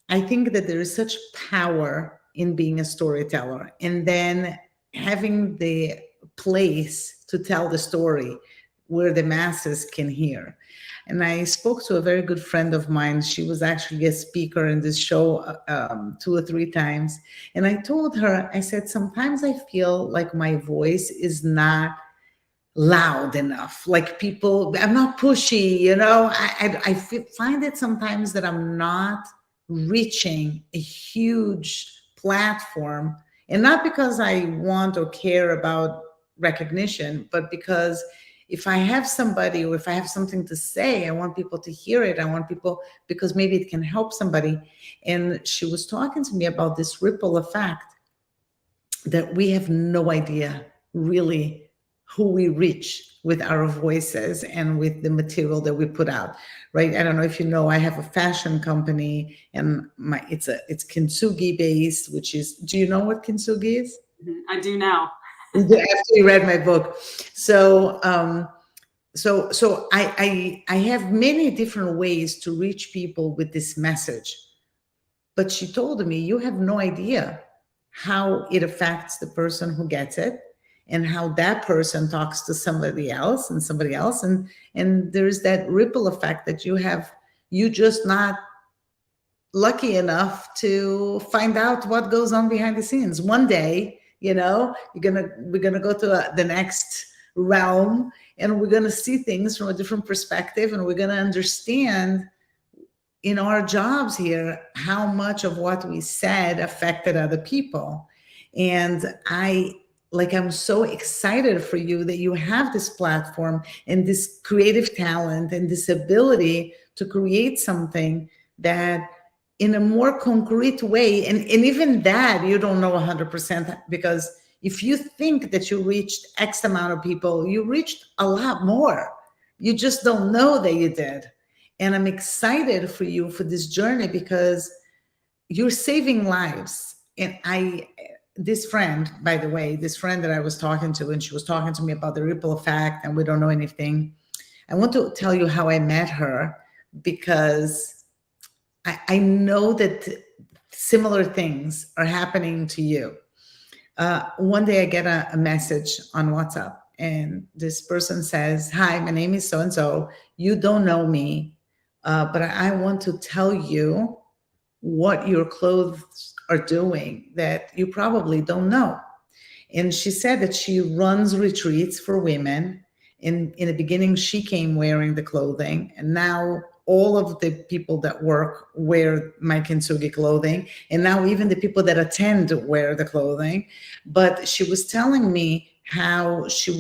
I think that there is such power in being a storyteller, and then having the place to tell the story where the masses can hear. And I spoke to a very good friend of mine. She was actually a speaker in this show 2 or 3 times. And I told her, I said, sometimes I feel like my voice is not loud enough. Like people, I'm not pushy, I find it sometimes that I'm not reaching a huge platform. And not because I want or care about recognition, but because if I have somebody or if I have something to say, I want people to hear it. I want people, because maybe it can help somebody. And she was talking to me about this ripple effect that we have no idea really who we reach with our voices and with the material that we put out, right? I don't know if you know, I have a fashion company, and it's kintsugi based, which is, do you know what kintsugi is? I do now. After you read my book. So I have many different ways to reach people with this message. But she told me, you have no idea how it affects the person who gets it, and how that person talks to somebody else and somebody else. And there's that ripple effect that you just not lucky enough to find out what goes on behind the scenes. One day, we're gonna go to the next realm, and we're gonna see things from a different perspective, and we're gonna understand in our jobs here how much of what we said affected other people. And I'm so excited for you that you have this platform and this creative talent and this ability to create something that in a more concrete way. And even that, you don't know 100%, because if you think that you reached X amount of people, you reached a lot more. You just don't know that you did. And I'm excited for you for this journey, because you're saving lives. And this friend, by the way, this friend that I was talking to, and she was talking to me about the ripple effect, and we don't know anything. I want to tell you how I met her, because I know that similar things are happening to you. One day I get a message on WhatsApp, and this person says, "Hi, my name is so-and-so. You don't know me, but I want to tell you what your clothes are doing that you probably don't know." And she said that she runs retreats for women. In the beginning, she came wearing the clothing, and now all of the people that work wear my kintsugi clothing, and now even the people that attend wear the clothing. But she was telling me how she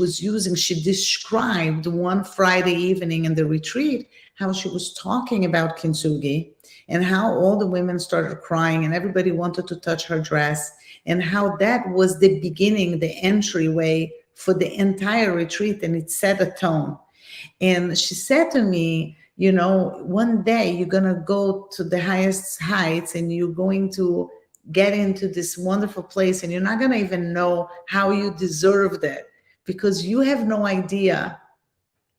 described one Friday evening in the retreat, how she was talking about kintsugi, and how all the women started crying and everybody wanted to touch her dress, and how that was the beginning, the entryway for the entire retreat, and it set a tone. And she said to me, one day you're going to go to the highest heights, and you're going to get into this wonderful place, and you're not going to even know how you deserved it, because you have no idea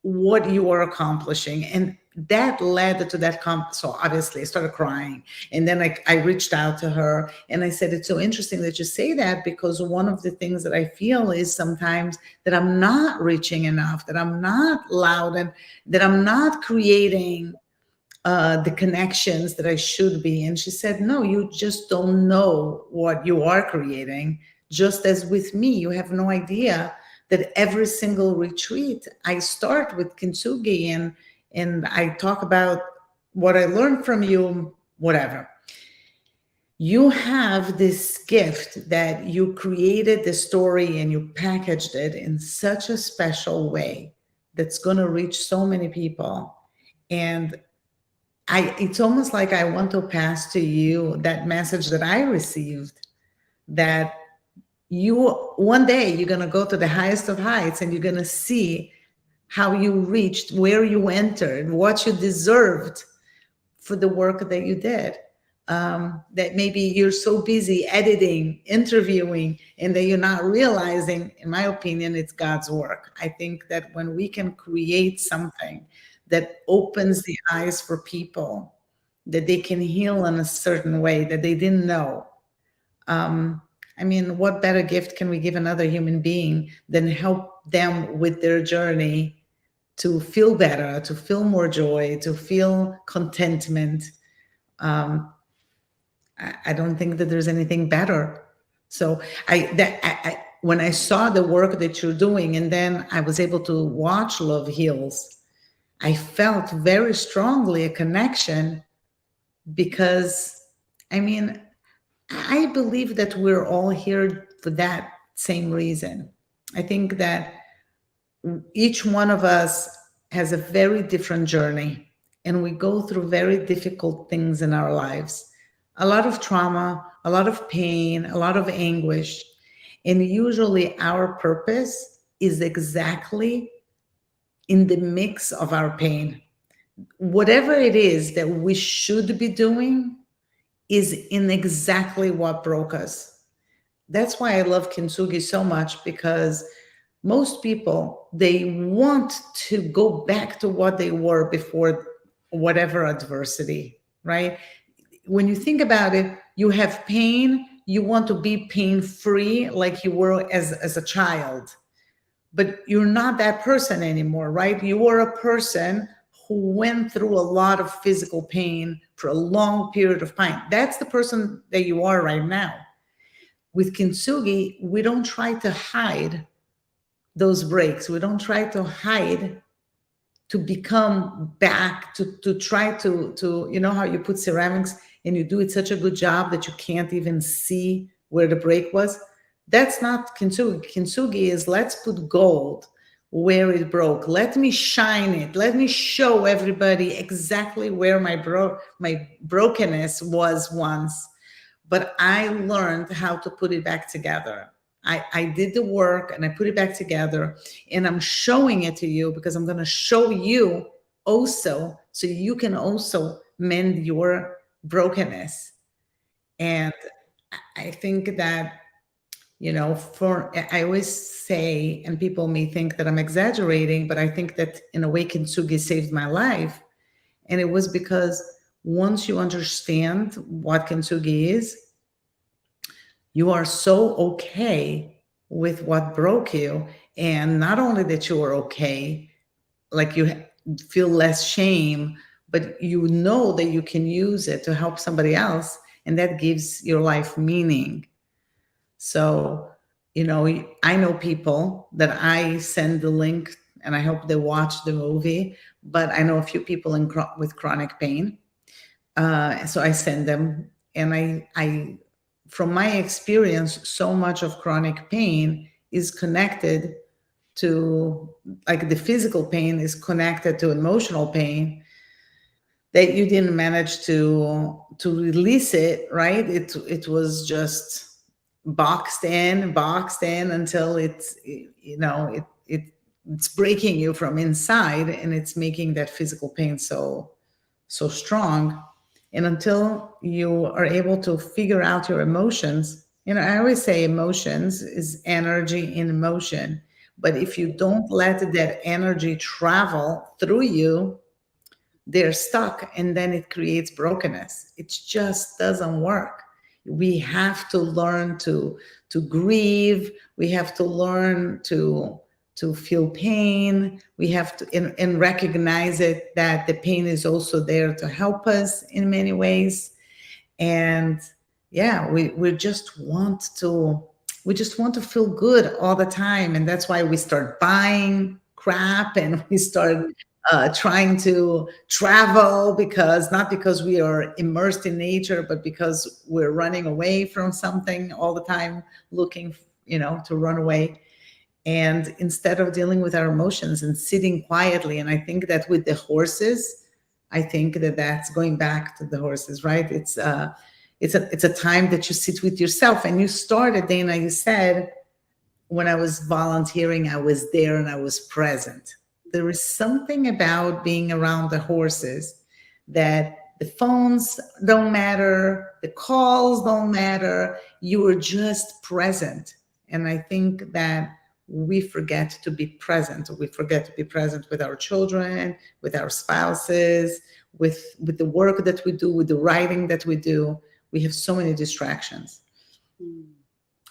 what you are accomplishing. And that led to that. So obviously I started crying, and then I reached out to her, and I said, "It's so interesting that you say that, because one of the things that I feel is sometimes that I'm not reaching enough, that I'm not loud, and that I'm not creating the connections that I should be." And she said, "No, you just don't know what you are creating. Just as with me, you have no idea that every single retreat I start with kintsugi, and I talk about what I learned from you, whatever. You have this gift that you created the story and you packaged it in such a special way that's going to reach so many people. And it's almost like I want to pass to you that message that I received, that one day you're going to go to the highest of heights, and you're going to see how you reached, where you entered, what you deserved for the work that you did. That maybe you're so busy editing, interviewing, and that you're not realizing, in my opinion, it's God's work. I think that when we can create something that opens the eyes for people, that they can heal in a certain way that they didn't know. What better gift can we give another human being than help them with their journey to feel better, to feel more joy, to feel contentment? I don't think that there's anything better. So when I saw the work that you're doing, and then I was able to watch Love Heals, I felt very strongly a connection, because I believe that we're all here for that same reason. I think that each one of us has a very different journey, and we go through very difficult things in our lives. A lot of trauma, a lot of pain, a lot of anguish. And usually our purpose is exactly in the mix of our pain. Whatever it is that we should be doing is in exactly what broke us. That's why I love kintsugi so much, because most people, they want to go back to what they were before whatever adversity, right? When you think about it, you have pain, you want to be pain-free like you were as a child, but you're not that person anymore, right? You are a person who went through a lot of physical pain for a long period of time. That's the person that you are right now. With kintsugi, we don't try to hide those breaks. We don't try to hide to become back, to try to, you know how you put ceramics and you do it such a good job that you can't even see where the break was? That's not kintsugi. Kintsugi is, let's put gold, where it broke. Let me shine it. Let me show everybody exactly where my brokenness was once. But I learned how to put it back together. I did the work and I put it back together, and I'm showing it to you because I'm going to show you also, so you can also mend your brokenness. And I think that, I always say, and people may think that I'm exaggerating, but I think that in a way, Kintsugi saved my life. And it was because once you understand what Kintsugi is, you are so okay with what broke you. And not only that you are okay, like you feel less shame, but you know that you can use it to help somebody else. And that gives your life meaning. So, I know people that I send the link and I hope they watch the movie, but I know a few people with chronic pain. So I send them, and I, from my experience, so much of chronic pain is connected to, like, the physical pain is connected to emotional pain, that you didn't manage to release it, right? It was just boxed in until it's breaking you from inside, and it's making that physical pain so strong. And until you are able to figure out your emotions, I always say emotions is energy in motion. But if you don't let that energy travel through you, they're stuck, and then it creates brokenness. It just doesn't work. We have to learn to grieve. We have to learn to feel pain. We have to and recognize it, that the pain is also there to help us in many ways. And yeah, we just want to feel good all the time. And that's why we start buying crap, and we start trying to travel, not because we are immersed in nature, but because we're running away from something all the time, looking, to run away. And instead of dealing with our emotions and sitting quietly, and I think that with the horses, I think that that's going back to the horses, right? It's a time that you sit with yourself. And you started, Dana, you said, when I was volunteering, I was there and I was present. There is something about being around the horses that the phones don't matter, the calls don't matter. You are just present. And I think that we forget to be present. We forget to be present with our children, with our spouses, with the work that we do, with the writing that we do. We have so many distractions.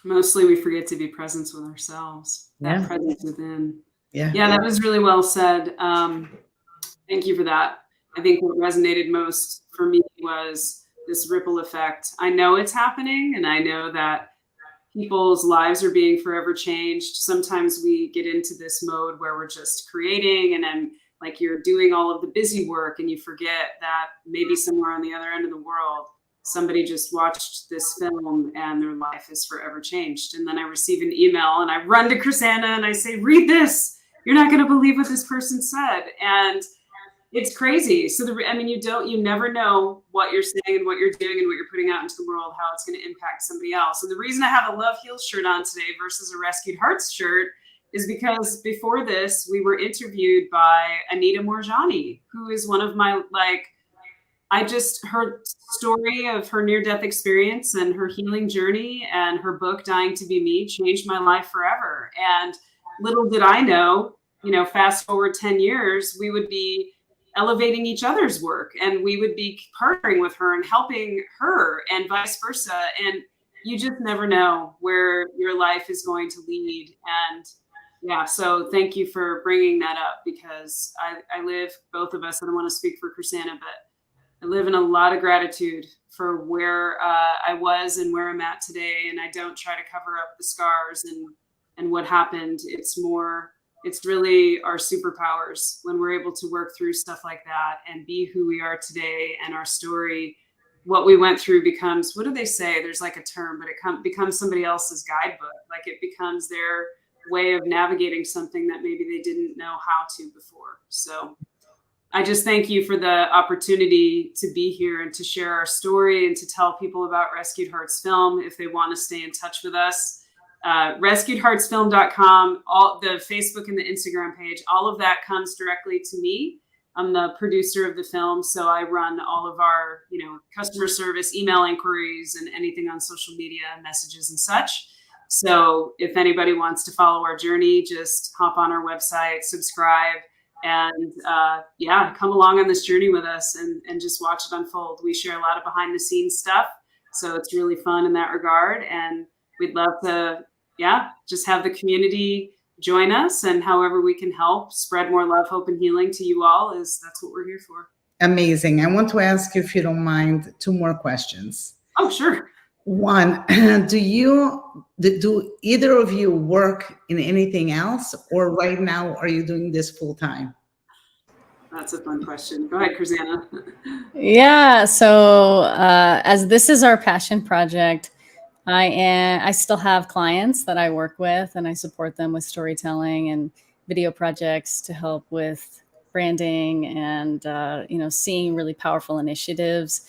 Mostly we forget to be present with ourselves, that presence within. Yeah, that was really well said. Thank you for that. I think what resonated most for me was this ripple effect. I know it's happening, and I know that people's lives are being forever changed. Sometimes we get into this mode where we're just creating, and then like you're doing all of the busy work, and you forget that maybe somewhere on the other end of the world, somebody just watched this film and their life is forever changed. And then I receive an email and I run to Krisanna and I say, read this. You're not going to believe what this person said. And it's crazy. So you never know what you're saying and what you're doing and what you're putting out into the world, how it's going to impact somebody else. And the reason I have a Love Heals shirt on today versus a Rescued Hearts shirt is because before this, we were interviewed by Anita Morjani, who is one of my, her story of her near-death experience and her healing journey and her book, Dying to Be Me, changed my life forever. And little did I know, fast forward 10 years, we would be elevating each other's work, and we would be partnering with her and helping her, and vice versa. And you just never know where your life is going to lead. And yeah, so thank you for bringing that up, because I live, both of us, I don't want to speak for Krisanna, but I live in a lot of gratitude for where I was and where I'm at today. And I don't try to cover up the scars and what happened. It's really our superpowers when we're able to work through stuff like that and be who we are today. And our story, what we went through becomes, what do they say? There's like a term, but it becomes somebody else's guidebook. Like it becomes way of navigating something that maybe they didn't know how to before. So I just thank you for the opportunity to be here and to share our story and to tell people about Rescued Hearts Film if they want to stay in touch with us. RescuedHeartsFilm.com, all the Facebook and the Instagram page, all of that comes directly to me. I'm the producer of the film, so I run all of our, customer service, email inquiries, and anything on social media, messages and such. So if anybody wants to follow our journey, just hop on our website, subscribe, and come along on this journey with us and just watch it unfold. We share a lot of behind the scenes stuff, so it's really fun in that regard. And we'd love to, just have the community join us, and however we can help spread more love, hope, and healing to you all that's what we're here for. Amazing. I want to ask you, if you don't mind, 2 more questions. Oh, sure. One, do either of you work in anything else, or right now are you doing this full time? That's a fun question. Go ahead, Krisanna. Yeah. So as this is our passion project, I still have clients that I work with, and I support them with storytelling and video projects to help with branding and seeing really powerful initiatives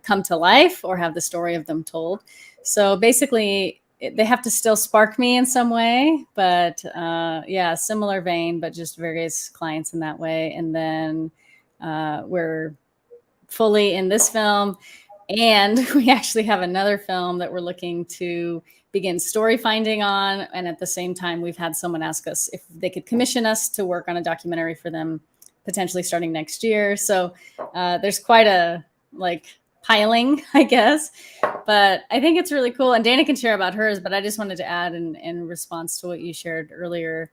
come to life or have the story of them told. So basically, they have to still spark me in some way, but similar vein, but just various clients in that way. And then we're fully in this film. And we actually have another film that we're looking to begin story finding on. And at the same time, we've had someone ask us if they could commission us to work on a documentary for them, potentially starting next year. So there's quite a piling, I guess. But I think it's really cool. And Dana can share about hers, but I just wanted to add in response to what you shared earlier.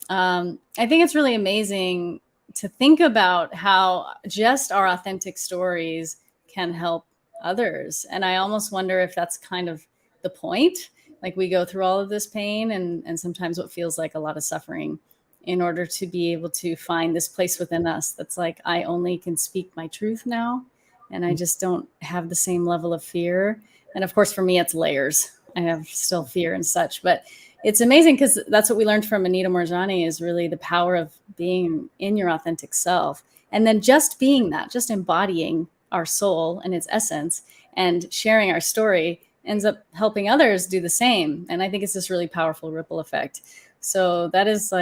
I think it's really amazing to think about how just our authentic stories can help others. And I almost wonder if that's kind of the point. Like, we go through all of this pain and sometimes what feels like a lot of suffering in order to be able to find this place within us that's like, I only can speak my truth now. And I just don't have the same level of fear. And of course, for me, it's layers. I have still fear and such, but it's amazing because that's what we learned from Anita Moorjani, is really the power of being in your authentic self. And then just being that, just embodying our soul and its essence and sharing our story ends up helping others do the same. And I think it's this really powerful ripple effect. So that is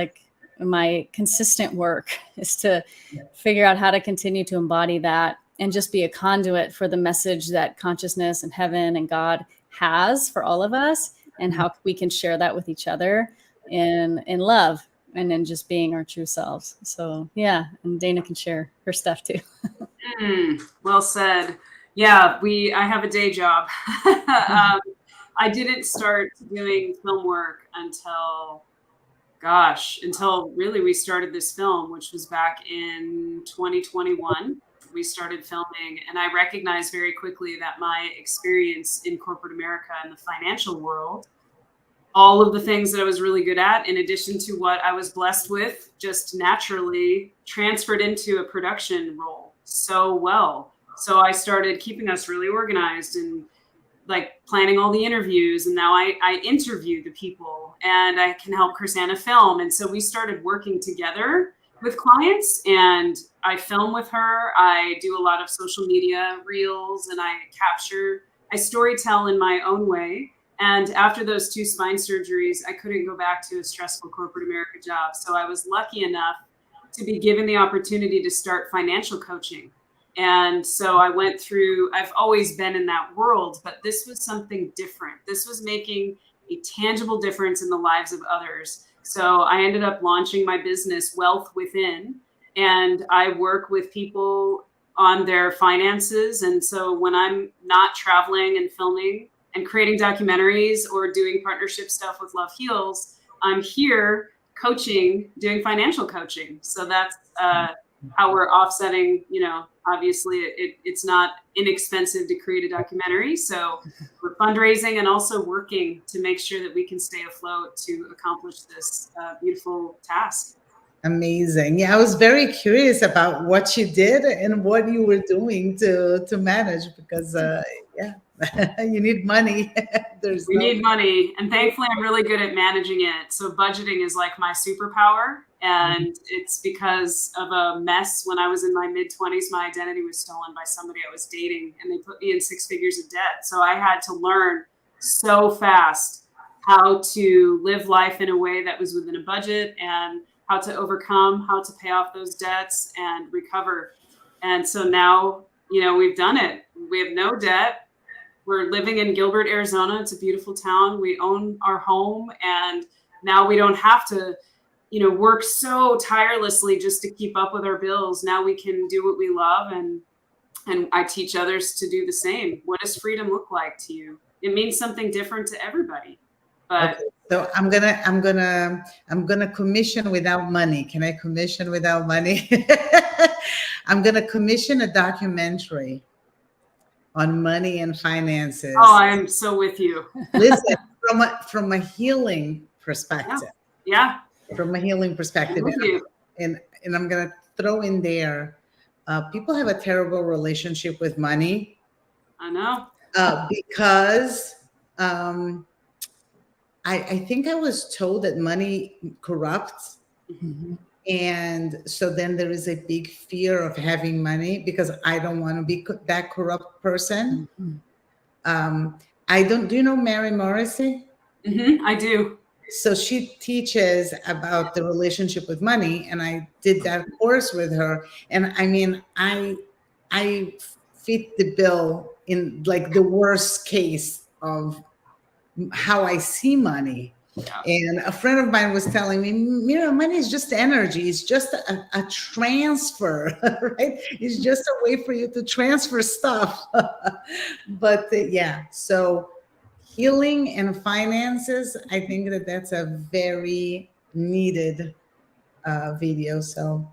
my consistent work, is to figure out how to continue to embody that and just be a conduit for the message that consciousness and heaven and God has for all of us, and how we can share that with each other in love and in just being our true selves. So and Dana can share her stuff too. Well said. Yeah, I have a day job. I didn't start doing film work until really we started this film, which was back in 2021. We started filming, and I recognized very quickly that my experience in corporate America and the financial world, all of the things that I was really good at, in addition to what I was blessed with, just naturally transferred into a production role so well. So I started keeping us really organized and planning all the interviews. And now I interview the people, and I can help Krisanna film. And so we started working together with clients, and I film with her. I do a lot of social media reels, and I storytell in my own way. And after those 2 spine surgeries, I couldn't go back to a stressful corporate America job. So I was lucky enough to be given the opportunity to start financial coaching. And so I've always been in that world, but this was something different. This was making a tangible difference in the lives of others. So I ended up launching my business, Wealth Within, and I work with people on their finances. And so when I'm not traveling and filming and creating documentaries or doing partnership stuff with Love Heals, I'm here coaching, doing financial coaching. So that's how we're offsetting, obviously it's not inexpensive to create a documentary. So we're fundraising and also working to make sure that we can stay afloat to accomplish this beautiful task. Amazing. Yeah, I was very curious about what you did and what you were doing to manage, because You need money. We need money, and thankfully I'm really good at managing it. So budgeting is like my superpower, and it's because of a mess when I was in my mid-20s. My identity was stolen by somebody I was dating, and they put me in 6 figures of debt. So I had to learn so fast how to live life in a way that was within a budget, and how to overcome, how to pay off those debts and recover. And so now, we've done it. We have no debt. We're living in Gilbert, Arizona. It's a beautiful town. We own our home, and now we don't have to, work so tirelessly just to keep up with our bills. Now we can do what we love, and I teach others to do the same. What does freedom look like to you? It means something different to everybody. But okay. So I'm gonna commission without money. Can I commission without money? I'm gonna commission a documentary on money and finances. Oh, I'm so with you. Listen, from a healing perspective. Yeah. From a healing perspective. And I'm gonna throw in there, people have a terrible relationship with money. I know. Because I think I was told that money corrupts. Mhm. And so then there is a big fear of having money because I don't want to be that corrupt person. Mhm. Do you know Mary Morrissey? I do. So she teaches about the relationship with money, and I did that course with her. And I mean, I fit the bill in like the worst case of how I see money. Yeah. And a friend of mine was telling me, money is just energy. It's just a transfer, right? It's just a way for you to transfer stuff. But yeah, so healing and finances, I think that's a very needed video. So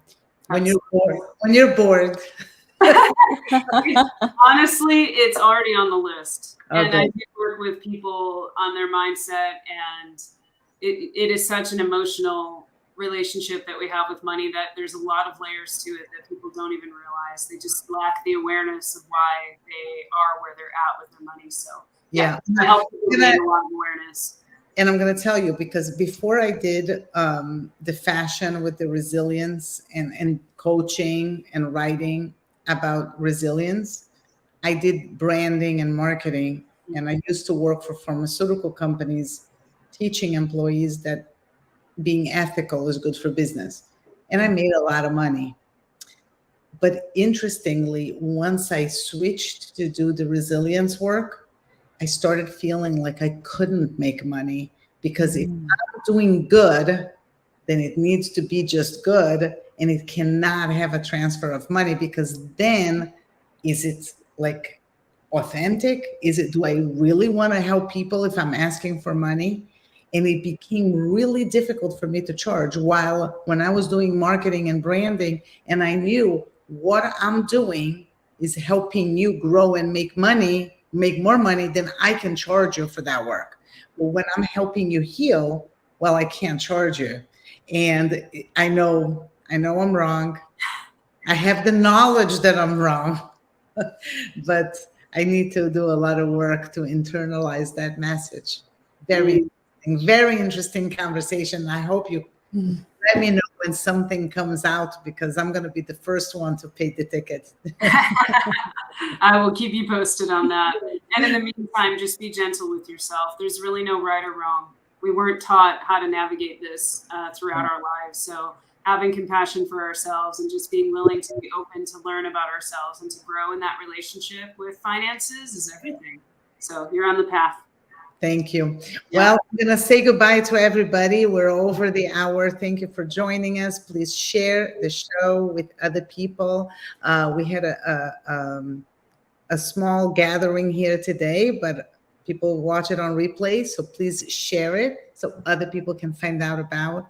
when you're bored. Honestly, it's already on the list. Okay. And I do work with people on their mindset, and it is such an emotional relationship that we have with money that there's a lot of layers to it that people don't even realize. They just lack the awareness of why they are where they're at with their money. So Yeah. I help people gain a lot of awareness. And I'm going to tell you, because before I did the fashion with the resilience and coaching and writing about resilience, I did branding and marketing. And I used to work for pharmaceutical companies, teaching employees that being ethical is good for business. And I made a lot of money. But interestingly, once I switched to do the resilience work, I started feeling like I couldn't make money, because if I'm doing good, then it needs to be just good, and it cannot have a transfer of money, because then is it like authentic? Do I really want to help people if I'm asking for money? And it became really difficult for me to charge. While when I was doing marketing and branding, and I knew what I'm doing is helping you grow and make money, make more money, then I can charge you for that work. But when I'm helping you heal, well, I can't charge you. And I know I'm wrong. I have the knowledge that I'm wrong, but I need to do a lot of work to internalize that message. Very interesting conversation. I hope you let me know when something comes out, because I'm going to be the first one to pay the ticket. I will keep you posted on that. And in the meantime, just be gentle with yourself. There's really no right or wrong. We weren't taught how to navigate this throughout our lives. So having compassion for ourselves and just being willing to be open to learn about ourselves and to grow in that relationship with finances is everything. So you're on the path. Thank you. Yeah. Well, I'm going to say goodbye to everybody. We're over the hour. Thank you for joining us. Please share the show with other people. We had a small gathering here today, but people watch it on replay. So please share it so other people can find out about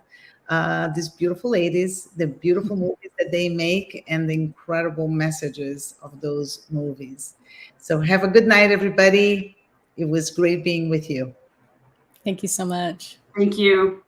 these beautiful ladies, the beautiful movies that they make, and the incredible messages of those movies. So have a good night, everybody. It was great being with you. Thank you so much. Thank you.